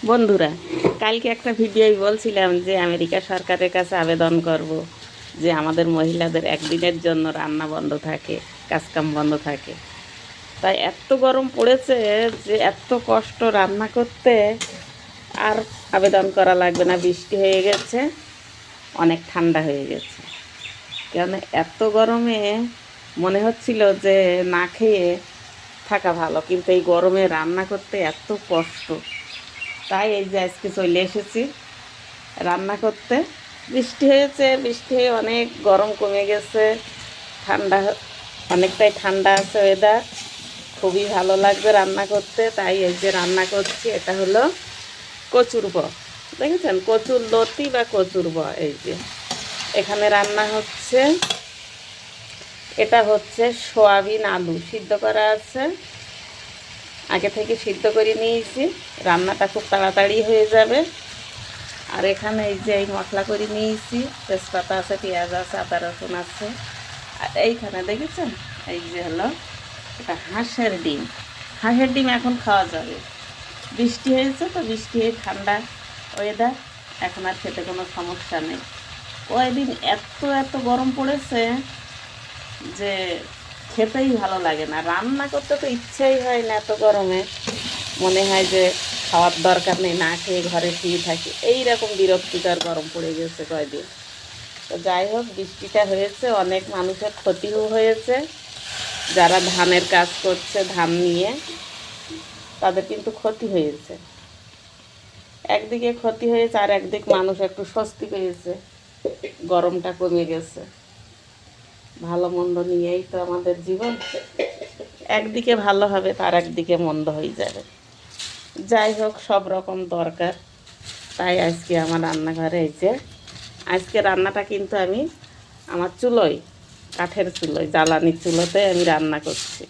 বন্ধুরা, কালকে একটা ভিডিওয় বলছিলাম যে আমেরিকা সরকারের কাছে আবেদন করব যে আমাদের মহিলাদের একদিনের জন্য রান্না বন্ধ থাকে, কাজকাম বন্ধ থাকে। তাই এত গরম পড়েছে যে এত কষ্ট রান্না করতে, আর আবেদন করা লাগবে না। বৃষ্টি হয়ে গেছে, অনেক ঠান্ডা হয়ে গেছে। কেন এত গরমে মনে হচ্ছিল যে না খেয়ে থাকা ভালো, কিন্তু এই গরমে রান্না করতে এত কষ্ট। তাই এই যে আজকে চলে এসেছি রান্না করতে। বৃষ্টি হয়েছে, বৃষ্টি হয়ে অনেক গরম কমে গেছে, ঠান্ডা অনেকটাই ঠান্ডা আছে ওয়েদার। খুবই ভালো লাগবে রান্না করতে, তাই এই যে রান্না করছি। এটা হলো কচুর ব, দেখেছেন, কচুর লতি বা কচুর ব। এই যে এখানে রান্না হচ্ছে, এটা হচ্ছে সয়াবিন আলু সিদ্ধ করা আছে, আগে থেকে সিদ্ধ করে নিয়েছি। রান্নাটা খুব তাড়াতাড়ি হয়ে যাবে। আর এখানে এই যে এই মশলা করে নিয়েছি, তেজপাতা আছে, পেঁয়াজ আছে, আদা রসুন আছে। আর এইখানে দেখেছেন, এই যে হলো এটা হাঁসের ডিম। হাঁসের ডিম এখন খাওয়া যাবে, বৃষ্টি হয়েছে তো, বৃষ্টি হয়ে ঠান্ডা ওয়েদার, এখন আর খেতে কোনো সমস্যা নেই। ওই দিন এত এত গরম পড়েছে যে খেতেই ভালো লাগে না, রান্না করতে তো ইচ্ছেই হয় না। এত গরমে মনে হয় যে খাওয়ার দরকার নেই, না খেয়ে ঘরে শুয়ে থাকি। এইরকম বিরক্তিকর গরম পড়ে গেছে কয়দিন। তো যাই হোক, বৃষ্টিটা হয়েছে, অনেক মানুষের ক্ষতিও হয়েছে। যারা ধানের কাজ করছে, ধান নিয়ে, তাদের কিন্তু ক্ষতি হয়েছে। একদিকে ক্ষতি হয়েছে, আর একদিক মানুষ একটু স্বস্তি পেয়েছে, গরমটা কমে গেছে। ভালো মন্দ নিয়েই তো আমাদের জীবন, একদিকে ভালো হবে তার একদিকে মন্দ হয়ে যাবে। যাই হোক, সব রকম দরকার। তাই আজকে আমার রান্নাঘরে এই যে, আজকে রান্নাটা কিন্তু আমি আমার চুলোয়, কাঠের চুলোয়, জ্বালানির চুলোতে আমি রান্না করছি।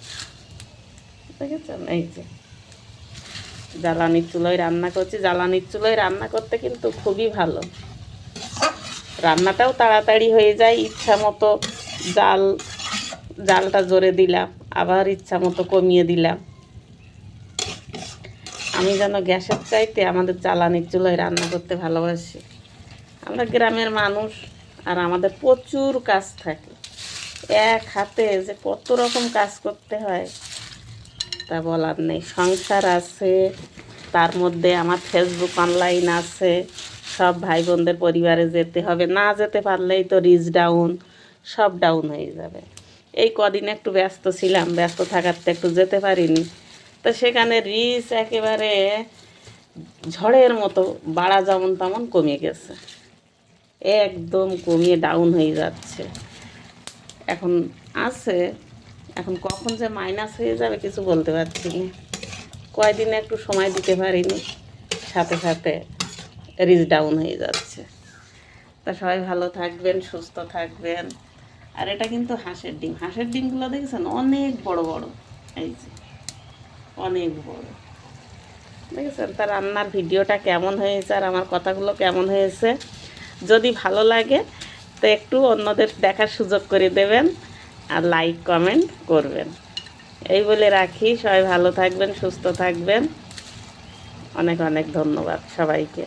দেখেছেন, এই যে জ্বালানির চুলোয় রান্না করছি। জ্বালানির চুলোয় রান্না করতে কিন্তু খুবই ভালো, রান্নাটাও তাড়াতাড়ি হয়ে যায়। ইচ্ছা মতো জালটা জোরে দিলাম, আবার ইচ্ছা মতো কমিয়ে দিলাম। আমি যেন গ্যাসের চাইতে আমাদের জ্বালানির চুলোয় রান্না করতে ভালোবাসি। আমরা গ্রামের মানুষ, আর আমাদের প্রচুর কাজ থাকে। এক হাতে যে কত রকম কাজ করতে হয় তা বলার নেই। সংসার আছে, তার মধ্যে আমার ফেসবুক অনলাইন আছে, সব ভাই বোনদের পরিবারে যেতে হবে, না যেতে পারলেই তো রিচ ডাউন, সব ডাউন হয়ে যাবে। এই কদিন একটু ব্যস্ত ছিলাম, ব্যস্ত থাকাতে একটু যেতে পারিনি। তো সেখানে রিচ একেবারে ঝড়ের মতো বাড়া যেমন তেমন কমে গেছে, একদম কমিয়ে ডাউন হয়ে যাচ্ছে। এখন আছে, এখন কখন যে মাইনাস হয়ে যাবে কিছু বলতে পারছি না। কয়দিনে একটু সময় দিতে পারিনি, সাথে সাথে রিচ ডাউন হয়ে যাচ্ছে। তা সবাই ভালো থাকবেন, সুস্থ থাকবেন। আর এটা কিন্তু হাঁসের ডিম। হাঁসের ডিমগুলো দেখেছেন, অনেক বড় বড়, এই যে অনেক বড়, দেখেছেন। তার রান্নার ভিডিওটা কেমন হয়েছে আর আমার কথাগুলো কেমন হয়েছে, যদি ভালো লাগে তো একটু অন্যদের দেখার সুযোগ করে দেবেন, আর লাইক কমেন্ট করবেন। এই বলে রাখি, সবাই ভালো থাকবেন, সুস্থ থাকবেন। অনেক অনেক ধন্যবাদ সবাইকে।